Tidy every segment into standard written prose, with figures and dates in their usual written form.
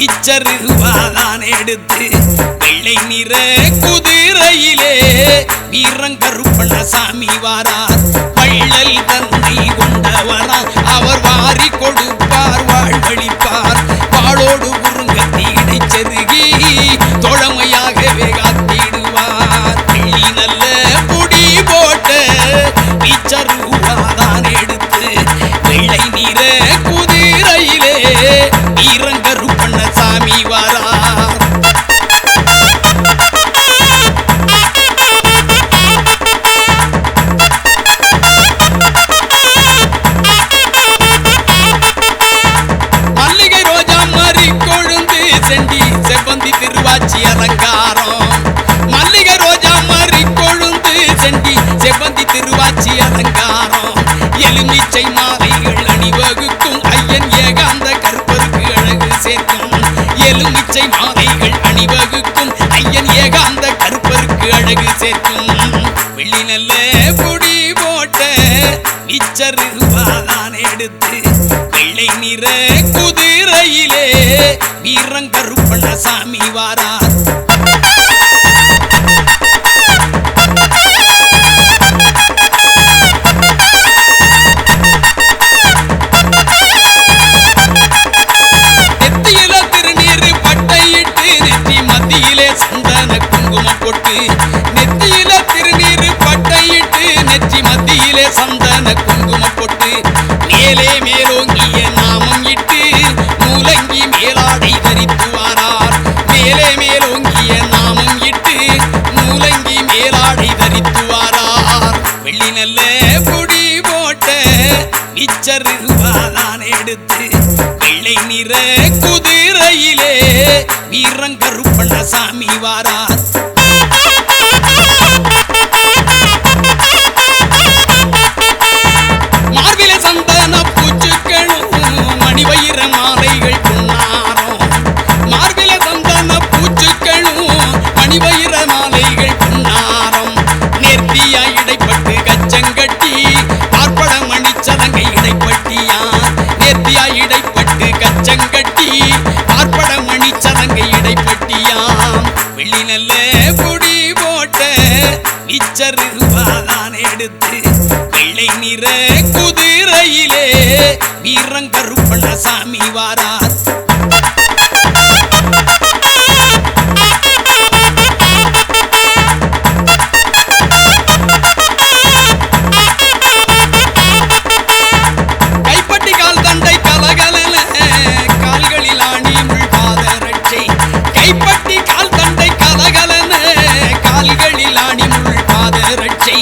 இச்சருவாதான் எடுத்து வெள்ளை நிற குதிரையிலே வீரங்கருப்பண்ண சாமி வாரார். வள்ளல் தன்னை கொண்டவரா அவர் வாரி கொடுப்பார் வாழ்வழிப்பார். வாளோடு குறுங்கத்தி இடைச்செருகி தோழமையாகவே காத்திடுவார். வெள்ளி நல்ல பொடி போட்ட இச்சருவாதான் எடுத்து வெள்ளை நிற குதிரையிலே வீரங்கருப்பண்ண சாமி வாரார். மல்லிகை ரோஜா மாறி கொழுந்து செண்டி செவ்வந்தி திருவாச்சி அலங்காரம். மல்லிகை ரோஜா மாறி கொழுந்து செண்டி செவ்வந்தி திருவாச்சி அலங்காரம். எலுமிச்சை மாலைகள் அணிவகுக்கும் ஐயன் ஏகாந்த கற்பருக்கு அழகு சேர்க்கும். எலுமிச்சை மாலைகள் அணிவகுக்கும் ஐயன் ஏகாந்த கற்பருக்கு அழகு சேர்க்கும். வெள்ளி நல்ல பொடி போட்ட இச்சருவாதான் எடுத்து வெள்ளை நிற குதிரையிலே வீரங்கருப்பண்ண சாமி வாரார். நெத்தியில திருநீர் பட்டையிட்டு நெற்றி மத்தியிலே சந்தன குங்குமம் போட்டு. நெத்தியில திருநீர் பட்டையிட்டு நெற்றி மத்தியிலே சந்தன குங்குமம் போட்டு. மேலே மேலோங்கிய நாமம் இட்டு மூலங்கி மேலாடை தரித்து வாரார். மேலே மேலோங்கிய நாமம் இட்டு மூலங்கி மேலாடை தரித்து வாரார். வெள்ளி நல்ல பொடி போட்ட இச்சருவாதான் எடுத்து வெள்ளை நிற குதிரையிலே வீரங்கருப்பண்ண சாமி வாரார். மார்பில சந்தன பூச்சுக்களும் மணிவயிர மாலைகள் பொன்னாரம். மார்பில சந்தன பூச்சுக்களும் மணிவயிர மாலைகள் பொன்னாரம். நேர்த்தியா இடைப்பட்டு கச்சங்கட்டி பார்ப்பட மணிச்சலங்கை இடைப்பட்டியா. நேர்த்தியா இடைப்பட்டு கச்சங்கட்டி பார்ப்பட மணிச்சலங்கை இடைப்பட்டியா. வெள்ளி நல்ல பொடி போட்ட இச்சருவாதான் எடுத்து வெள்ளை நிற குதிரையிலே வீரங்கருப்பண்ண சாமி வாரார். கைப்பட்டி கால் தண்டை கலகலன கால்களில் ஆணி முள் பாதரட்சை. கைப்பட்டி கால் தண்டை கலகலன கால்களில் ஆணி முள் பாதரட்சை.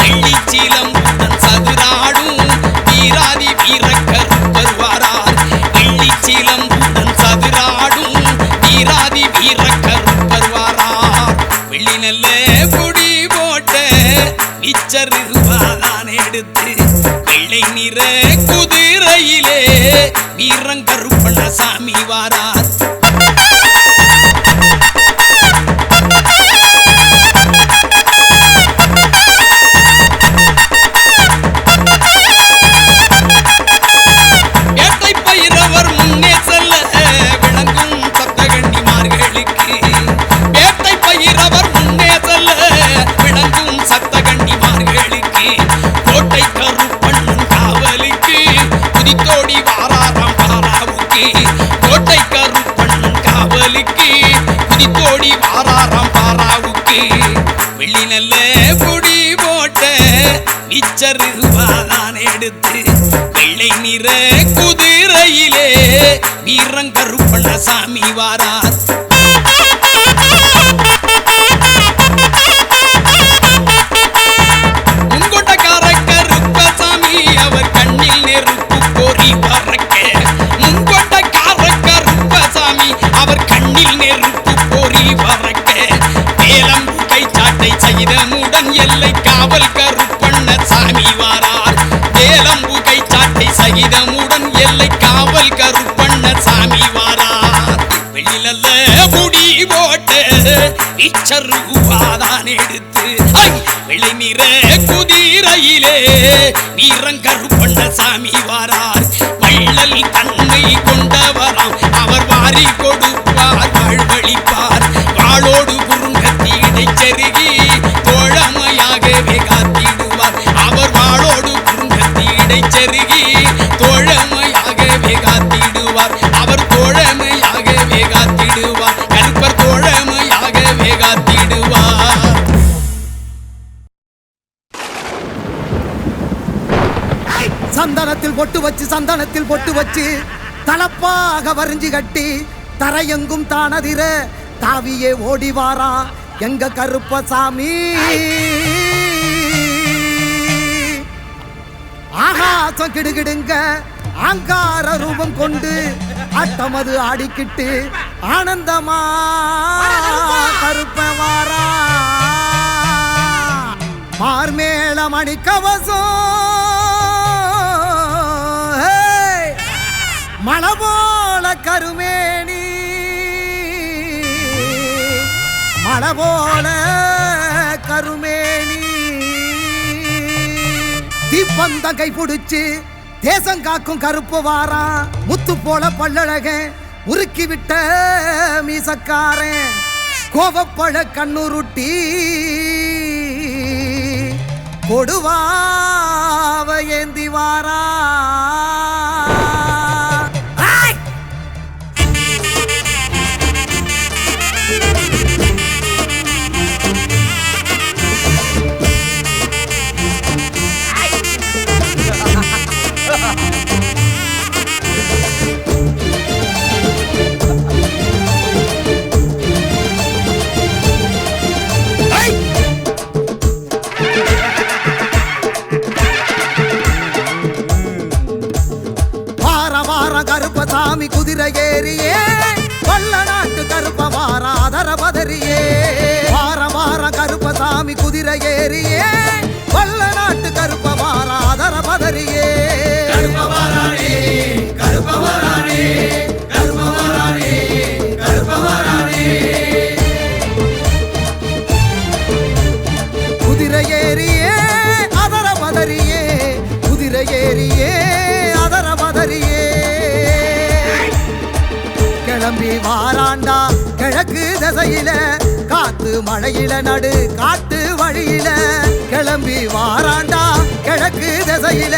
வெள்ளிச்சீலம் உடன் சதுராடும் வீராதி வீரக்கருப்பர் வாரார். வெள்ளிச்சீலம் உடன் சதுராடும் வீராதி வீரக்கருப்பர் வாரார். வெள்ளி நல்ல பொடி போட்ட இச்சருவாதான் எடுத்து வெள்ளை நிற குதிரையிலே வீரங்கருப்பண்ண சாமி வாரார். வேட்டை பயிரவர் முன்னே செல்ல விளங்கும் சப்தகன்னிமார்களுக்கு. வேட்டை பயிரவர் முன்னே செல்ல விளங்கும் சப்தகன்னிமார்களுக்கு. கோட்டை கருப்பண்ணன் காவலுக்கு குதித்தோடி வாராராம் பாராவுக்கு. கோட்டை கருப்பண்ணன் காவலுக்கு குதித்தோடி வாராராம் பாராவுக்கு. வெள்ளி நல்ல பொடி போட்ட இச்சருவாதான் எடுத்து வெள்ளை நிற குதிரையிலே வீரங்கருப்பண்ண சாமி வாரார். முன்கொட்டக்கார கருப்பசாமி அவர் கண்ணில் நெருப்பு பொறி பறக்க. முன்கொட்டக்கார கருப்பசாமி அவர் கண்ணில் நெருப்பு பொறி பறக்க. வேலம்பு கை சாட்டை சகிதமுடன் எல்லை காவல் கருப்பண்ண சாமி வாரார். வேலம்பு கை சாட்டை சகிதமுடன் எல்லை காவல் கருப்பண்ண சாமி வாரார். வெள்ளி நல்ல முடி போட்ட இச்சருவாதான் எடுத்து வெள்ளை நிற குதிரையிலே வீரங்கருப்பண்ண சாமி வாரார். வள்ளல் தன்மை கொண்டவராம் அவர் வாரி பறி கொடுப்பார் வாழ்வழிப்பார் வாளோடு குறுங்கத்தி இடைச்செருகி தோழமையாகவே காத்திடுவார் அவர் வாளோடு குறுங்கத்தி இடைச்செருகி தோழமையாகவே காத்திடுவார் அவர் தோழமையாகவே காத்திடுவார் கருப்பர் தோழமையாகவே காத்திடுவார். சந்தனத்தில் பொட்டு வச்சு தலப்பாக வரிஞ்சு கட்டி தரையெங்கும் தானதிர தாவியே ஓடிவாரா எங்க கருப்பசாமி. ஆகாசம் கிடுகிடுங்க ஆங்கார ரூபம் கொண்டு அட்டமது ஆடிக்கிட்டு ஆனந்தமா கருப்பவாரா. மார்மேள மணிக்கவசம் மலபோல கருமேனி மலபோல கருமேனி தீப்பந்தம் கை பிடிச்சு தேசம் காக்கும் கருப்பு வாரா. முத்து போல பல்லழக உருக்கி விட்ட மீசக்காரன் கோவப்பழ கண்ணுருட்டி கொடுவாவ ஏந்தி வாரா. கருப்பசாமி குதிரை ஏறியே வல்ல நாட்டு கருப்ப வாராதர பதறியே. வார கருப்பசாமி குதிரை ஏறியே வல்ல நாட்டு கருப்ப வாராதர பதறியே. குதிரை ஏறியே அதர பதறியே குதிரை ஏறியே அதர பதறியே. கிளம்பி வாராண்டா கிழக்கு திசையில காத்து மழையில நடு காட்டு வழியில. கிளம்பி வாராண்டா கிழக்கு திசையில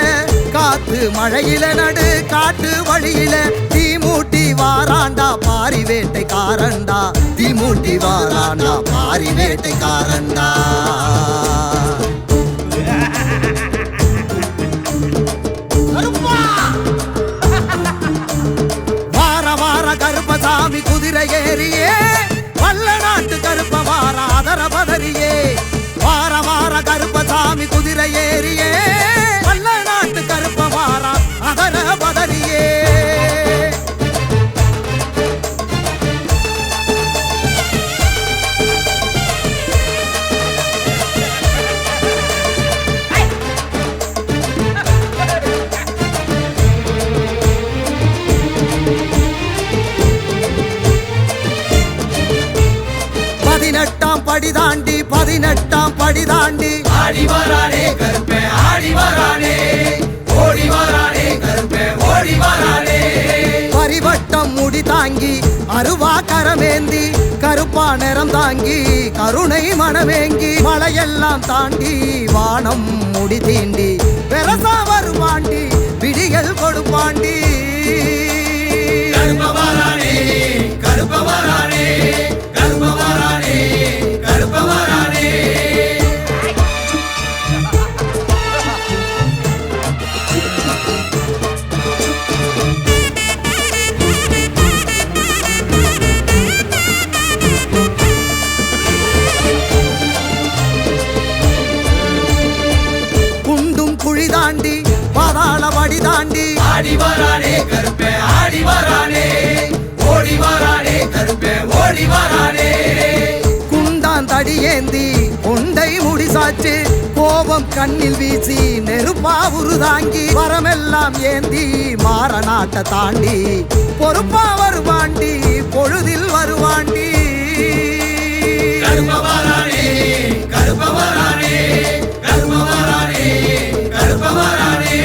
காத்து மழையில நடு காட்டு வழியில. தீமூட்டி வாராண்டா பாரி வேட்டைக்காரண்டா தீமூட்டி வாராண்டா பாரி வேட்டைக்காரண்டா. கருப்பசாமி குதிரை ஏறியே வல்ல நாட்டு கருப்ப வாராதர பதறியே. வார கருப்பசாமி குதிரை ஏறியே வல்ல நாட்டு கருப்ப வாரா அதர பதறியே. பதினெட்டாம் படி தாண்டி ஆடி வரானே கருப்பே ஆடி வரானே ஓடி வரானே கருப்பே ஓடி வரானே. பரிவட்டம் முடி தாங்கி அருவா கரமேந்தி கருப்பா நிறம் தாங்கி கருணை மனமேங்கி மலையெல்லாம் தாண்டி வானம் முடி தீண்டி பெரசா வருவாண்டி விடிகள் கொடுப்பாண்டி. கருப்பவரானே கருப்பவரானே கருப்பவரானே கருப்பவரானே. குண்டும் குழி தாண்டி பாதாள வடி தாண்டி ஆடி வரானே கருப்பே ஆடி வரானே ஓடி வரானே கருப்பே ஓடி வரானே. குண்டான் தடி ஏந்தி கொண்டை முடிசாச்சு கோபம் கண்ணில் வீசி நெருப்பா உருதாங்கி வரமெல்லாம் ஏந்தி மாற நாட்டை தாண்டி பொறுப்பா வருவாண்டி பொழுதில் வருவாண்டி. கருப்பவரானே கருப்பவரானே கருப்பவரானே கருப்பவரானே.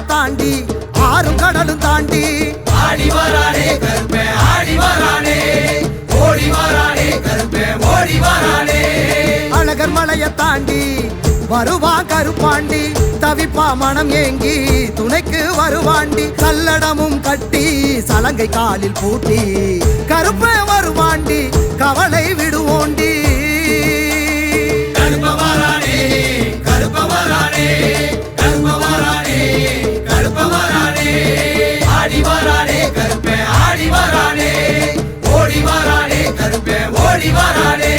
தாண்டி ஆறும் கடலும் தாண்டி ஆடி வரானே கருப்பே ஆடி வரானே ஓடி வரானே கருப்பே ஓடி வரானே அழகர் மலையை தாண்டி வருவான் கருப்பாண்டி தவிப்பா மனம் ஏங்கி துணைக்கு வருவாண்டி கல்லடமும் கட்டி சலங்கை காலில் பூட்டி கருப்பே வருவாண்டி கவலை விடுவோண்டி கருப்பவரானே கருப்பவரானே கருப்பவரானே கருப்பவரானே ஆடி வரானே கருப்பே ஆடி வரானே ஓடி வரானே கருப்பே ஓடி வரானே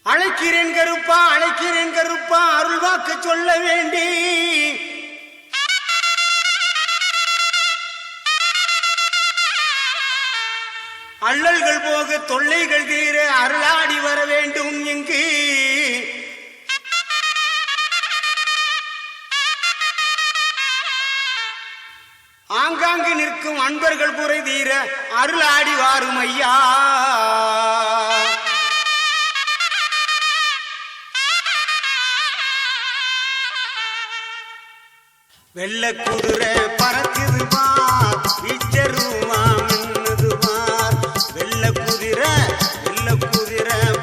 அழைக்கிறேன் கருப்பா அருள் வாக்கு சொல்ல வேண்டி அள்ளல்கள் போக தொல்லைகள் தீர அருளாடி வர வேண்டும் இங்கு ஆங்காங்கு நிற்கும் அன்பர்கள் குறை தீர அருளாடி வாரும் ஐயா வெள்ள குதிரை பறக்குது பார் இச்சருமா மின்னுது பார் வெள்ள குதிரை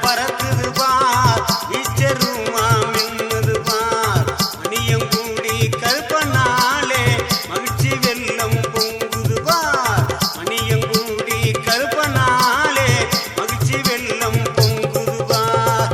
பறக்குது பார் இச்சருமா மின்னுது பார் மணியங்கூடி கருப்பனாலே மகிழ்ச்சி வெள்ளம் பொங்குது பார் மணியங்கூடி கருப்பனாலே மகிழ்ச்சி வெள்ளம் பொங்குது பார்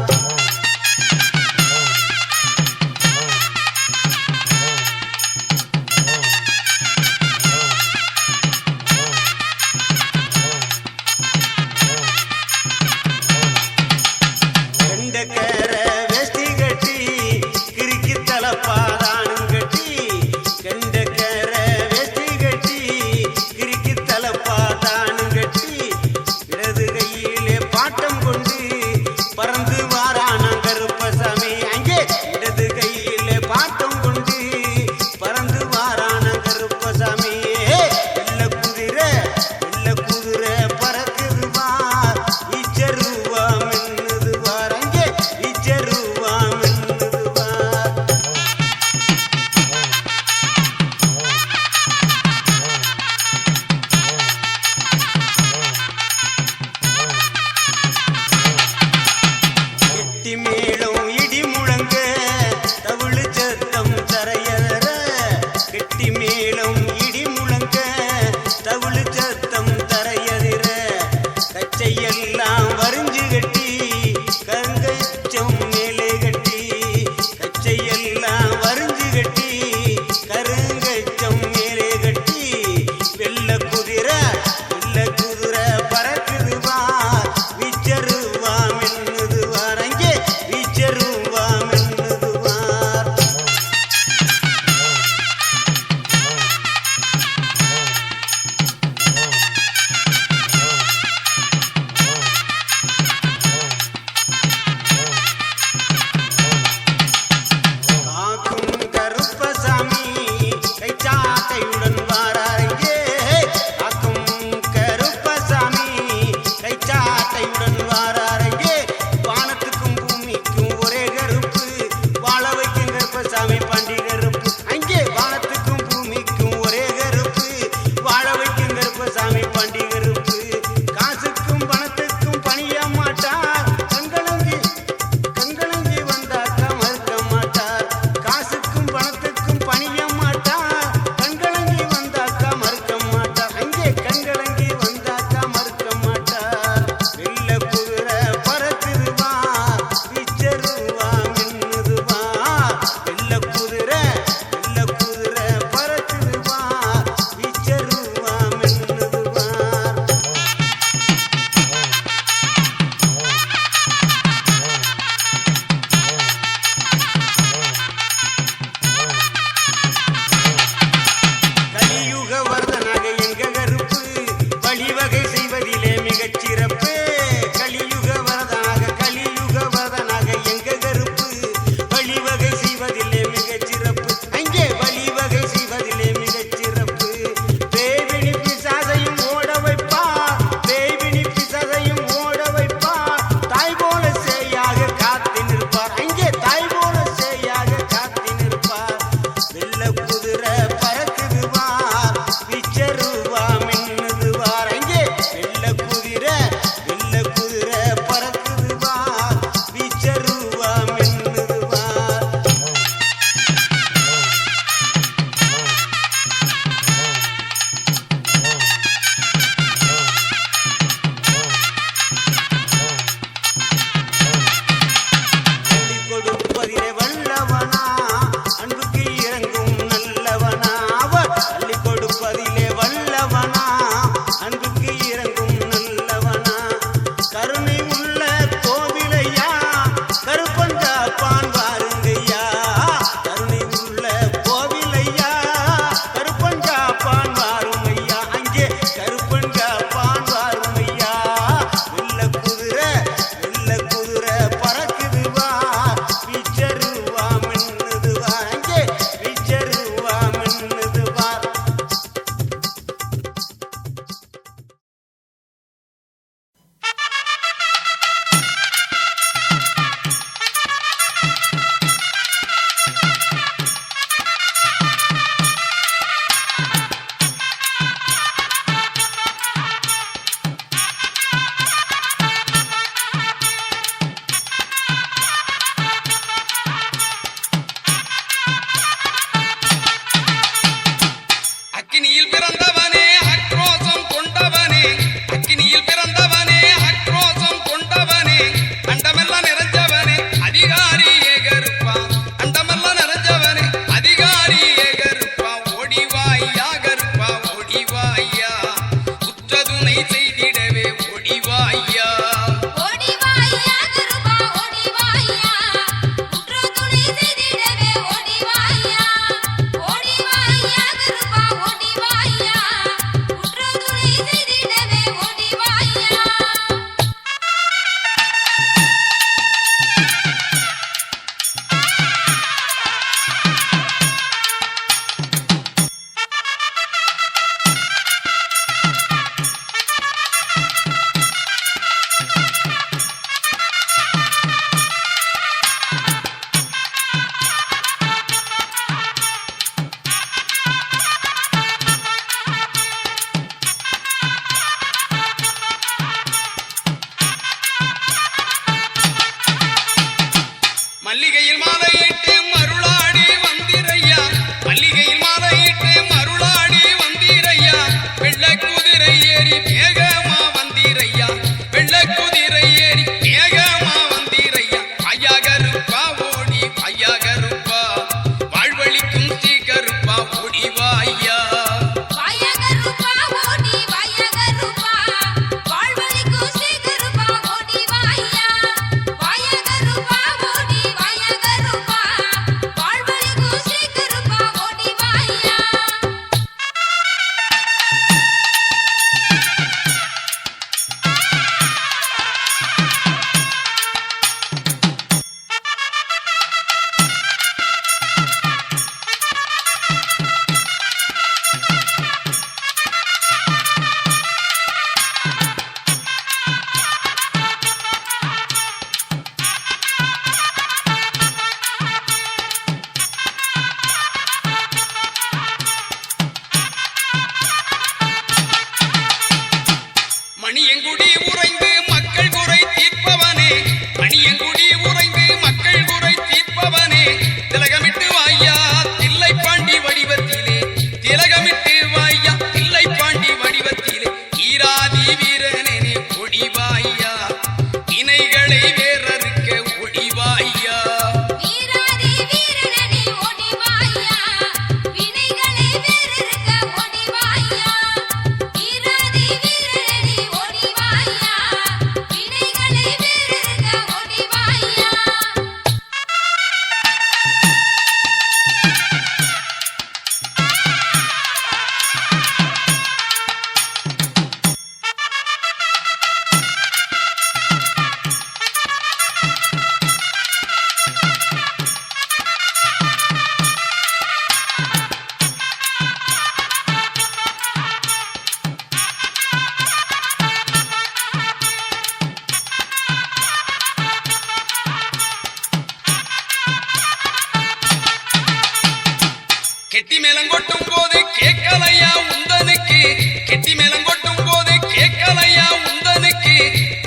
கெட்டி மேலங்கொட்டும் போது கேட்கலையா உந்தனுக்கு கெட்டி மேலங்கொட்டும் போது கேட்கலையா உந்தனுக்கு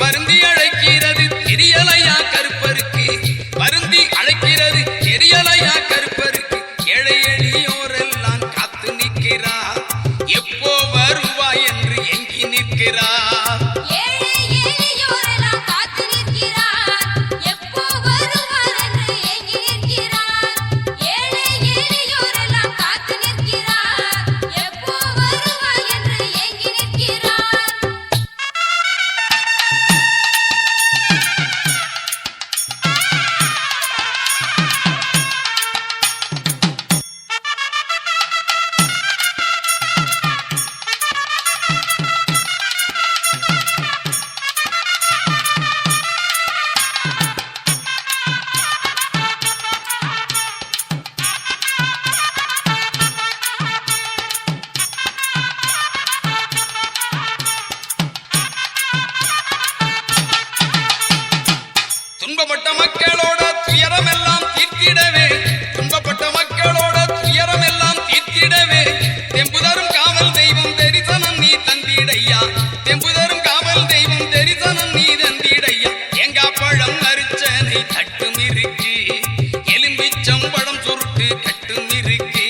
பருந்தி அழைக்கிறது தெரியலையா கருப்பருக்கு பருந்தி அழைக்கிறது தெரியலையா கருப்பருக்கு ஏழை எளியோரெல்லாம் காத்து நிற்கிறார் எப்போ வருவாய் என்று எங்கி நிற்கிறார் துன்பப்பட்ட மக்களோட துயரமெல்லாம் தீர்த்திடவே துன்பப்பட்ட மக்களோட துயரமெல்லாம் தீர்த்திடவே தெம்புதரும் காவல் தெய்வம் தரிசனம் நீ தந்திடையா தெம்புதரும் காவல் தெய்வம் தரிசனம் நீ தந்திடையா தேங்காய் பழம் அரிச்சனை தட்டும் இருக்கு எலும்பிச்சம் பழம் சுருட்டு கட்டும் இருக்கு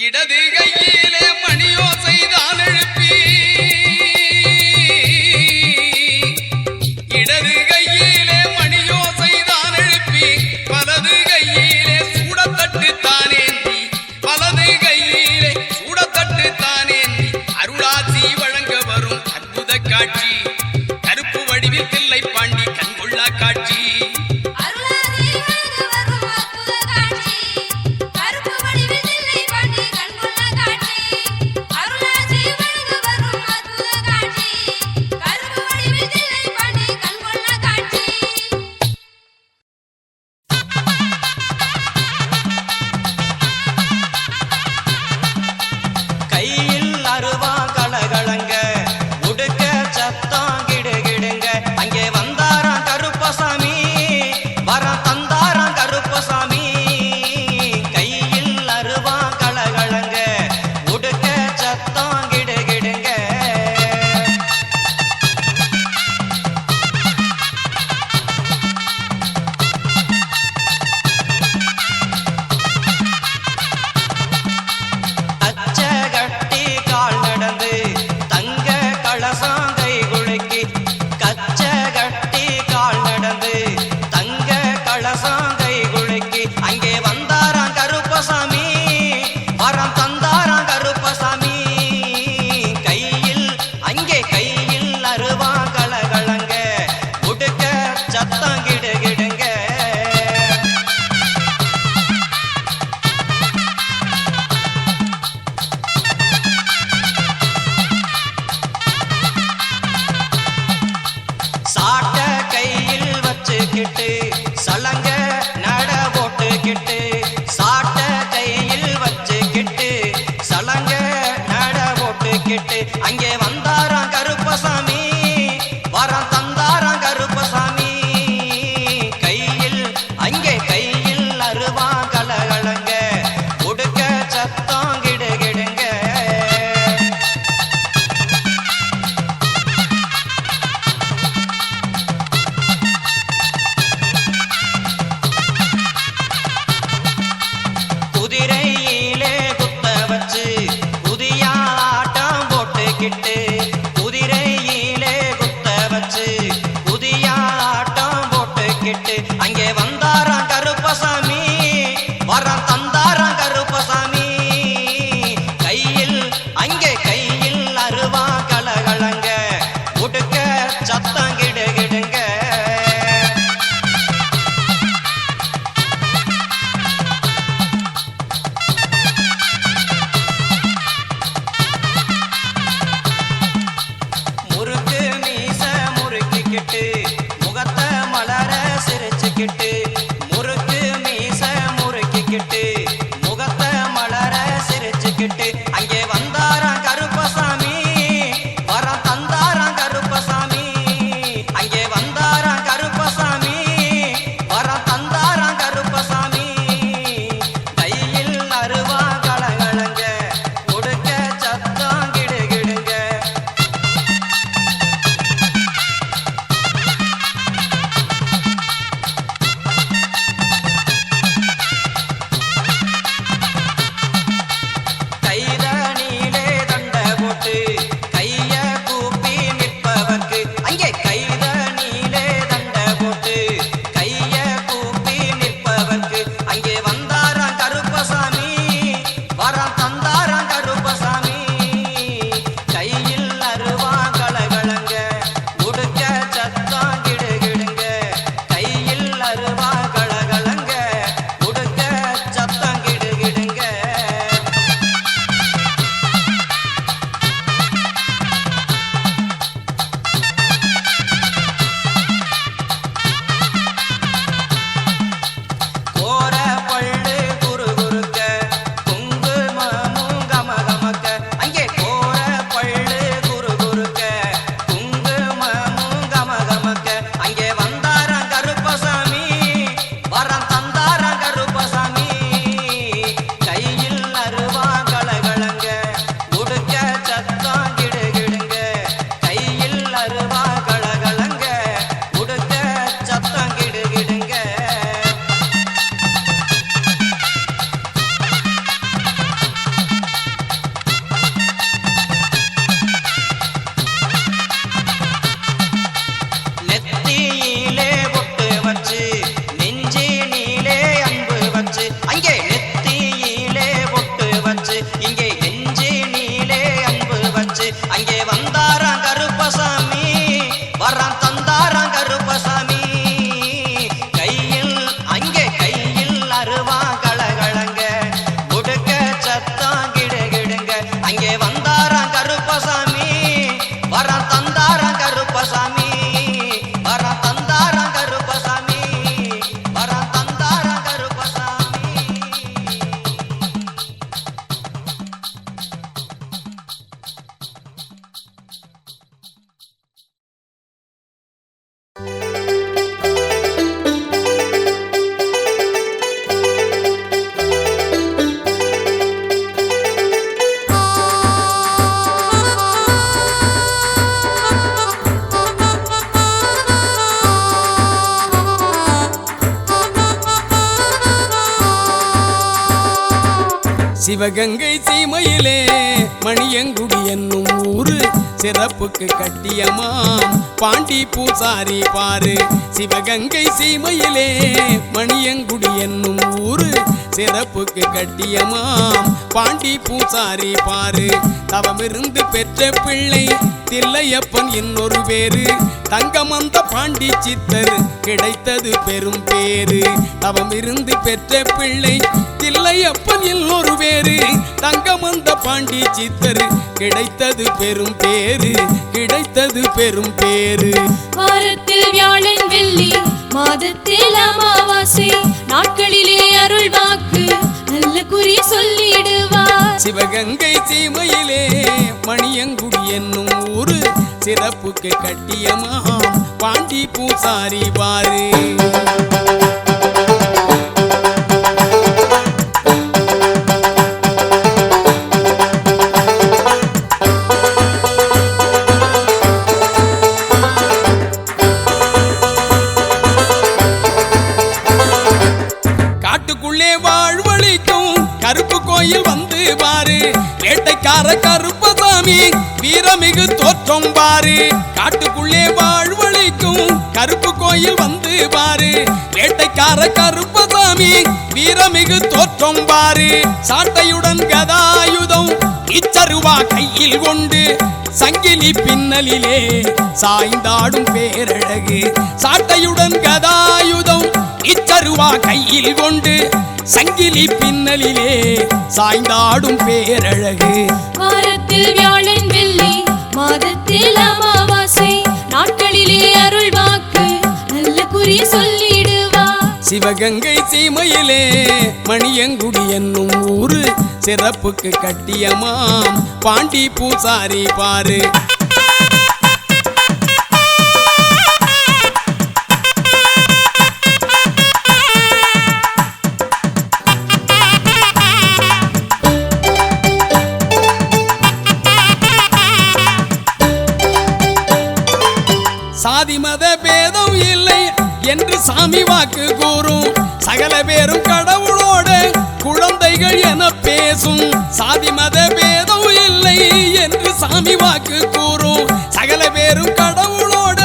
இடது கையிலே மணியோசை தான் எழுப்பி இடது கையிலே மணியோசை தான் எழுப்பி வலது கையிலே சூடத்தட்டு தானேந்தி வலது கையிலே சூடத்தட்டு தானேந்தி அருளாசி வழங்க வரும் அற்புத காட்சி கருப்பு வடிவில் தில்லை பாண்டி கண்கொள்ளா காட்சி சாட்ட கையில் வச்சுக்கிட்டு சலங்க சிவகங்கை சீமையிலே மணியங்குடி என்னும் ஊரு சிறப்புக்கு கட்டியமாம் பாண்டி பூசாரி பாரு. சிவகங்கை சீமையிலே மணியங்குடி என்னும் ஊரு சிறப்புக்கு கட்டியமாம் பாண்டி பூசாரி பாரு. தவமிருந்து பெற்ற பிள்ளை தில்லையப்பன் இன்னொரு பேரு. தங்கமந்த பாண்டி சித்தர் கிடைத்தது பெரும் பேரு. தவமிருந்து பெற்ற பிள்ளை தில்லையப்பன் இன்னொரு பேரு. தங்கமந்த பாண்டி சித்தர் கிடைத்தது பெரும் பேரு. கிடைத்தது பெரும் பேரு. வாரத்தில் வியாழன் வெள்ளி மாதத்தில் அமாவாசை நாட்களிலே அருள் வாக்கு நல்ல குறி சொல்லிடுவார். சிவகங்கை சீமையிலே மணியங்குடி என்னும் ஊரு சிறப்புக்கு கட்டியமாம் பாண்டி பூசாரி பாரு. கருப்பு கோயில் வந்து பாரு. வேட்டைக்கார கருப்பசாமி வீரமிகு தோற்றம் பாரு. காட்டுக்குள்ளே வாழ்வழிக்கும் கருப்பு கோயில் வந்து பாரு. வேட்டைக்கார கருப்பசாமி வீரமிகு தோற்றம் பாரு. சாட்டையுடன் கதாயுதம் இச்சருவா கையில் கொண்டு சங்கிலி பின்னலிலே சாய்ந்தாடும் பேரழகு. சாட்டையுடன் கதாயுதம் இச்சருவா கையில் கொண்டு சங்கிலி பின்னலிலே சாய்ந்தாடும் பேரழகு. வாரத்தில் வியாழன் வெள்ளி மாதத்தில் அமாவாசை நாட்களிலே அருள் வாக்கு நல்ல குறி சொல்லிடுவார். சிவகங்கை சீமையிலே மணியங்குடி என்னும் ஊரு சிறப்புக்கு கட்டியமாம் பாண்டி பூசாரி பாரு. சாதி மத பேதம் இல்லை என்று சாமி வாக்கு கூறும். சகல பேரும் கடவுளோட குழந்தைகள் என பேசும். சாதி மத பேதம் இல்லை என்று சாமி வாக்கு கூறும். சகல பேரும் கடவுளோட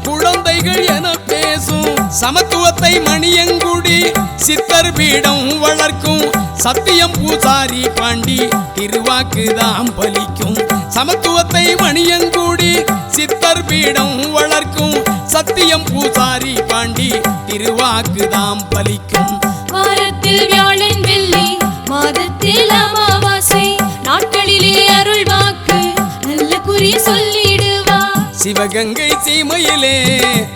குழந்தைகள் என பேசும். சமத்துவத்தை மணியங்குடி சித்தர் பீடம் வளர்க்கும். சத்தியம் பூசாரி பாண்டி திருவாக்குதான் பலிக்கும். சமத்துவத்தை மணியங்குடி சித்தர் பீடம் வளர்க்கும். சத்தியம் பூசாரி பாண்டி திருவாக்குதான் பலிக்கும். வாரத்தில் வியாழன் வெள்ளி மாதத்தில் அமாவாசை நாட்களிலே அருள் வாக்கு நல்ல குறி சொல்லிடுவார். சிவகங்கை சீமையிலே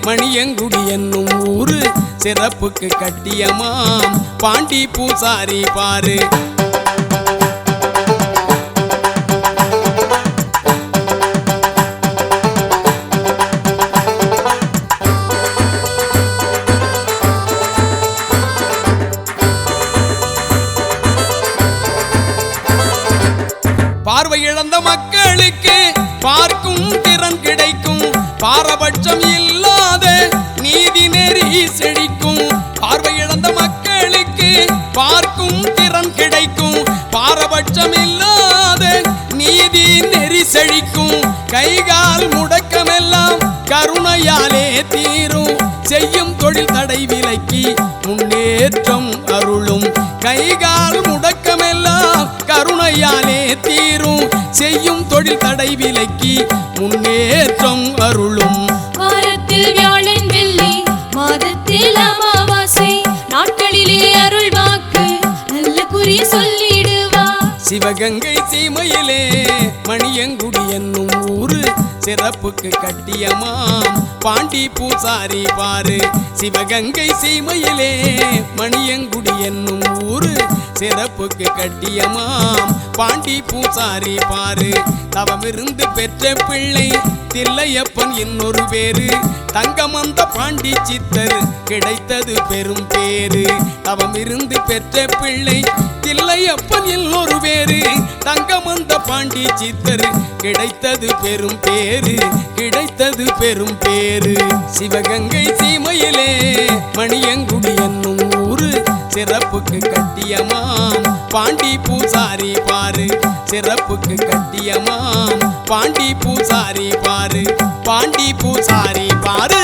மணியங்குடி என்னும் ஊரு சிறப்புக்கு கட்டியமாம் பாண்டி பூசாரி பாரு. பார்வை இழந்த மக்களுக்கு பார்க்கும் திறன் கிடைக்கும். பாரபட்சம் இல்லாத நீதி நெறி செழிக்கும். பார்வை இழந்த மக்களுக்கு பார்க்கும் திறன் கிடைக்கும். பாரபட்சம் இல்லாத நீதி நெறி செழிக்கும். கைகால் முடக்கமெல்லாம் கருணையாலே தீரும். செய்யும் தொழில் தடை விலக்கி முன்னேற்றம் அருளும். கைகால் முடக்கமெல்லாம் கருணையாலே தீரும். செய்யும் தொழில் தடை விலக்கி முன்னேற்றம் அருளும். வாரத்தில் வியாழன் வெள்ளி மாதத்தில் அமாவாசை நாட்களிலே அருள் வாக்கு நல்ல குறி சொல்லிடுவார். சிவகங்கை சீமையிலே மணியங்குடி என்னும் ஊரு சிறப்புக்கு கட்டியமாம் பாண்டி பூசாரி பாரு. சிவகங்கை சீமையிலே மணியங்குடி என்னும் ஊரு சிறப்புக்கு கட்டியமாம் பாண்டி பூசாரி பாரு. தவமிருந்து பெற்ற பிள்ளை தில்லையப்பன் இன்னொரு பேரு. தங்கமந்த பாண்டி சித்தர் கிடைத்தது பெரும் பேரு. தவமிருந்து பெற்ற பிள்ளை தில்லையப்பன் இன்னொரு பேரு. தங்கமந்த பாண்டி சித்தர் கிடைத்தது பெரும் பேரு. கிடைத்தது பெரும் பேரு. சிவகங்கை சீமையிலே மணியங்குடி என்னும் ஊரு சிறப்புக்கு கட்டியமாம் பாண்டி பூசாரி பாரு சிறப்புக்கு கட்டியமாம் பாண்டி பூசாரி பாரு பாண்டி பூசாரி பாரு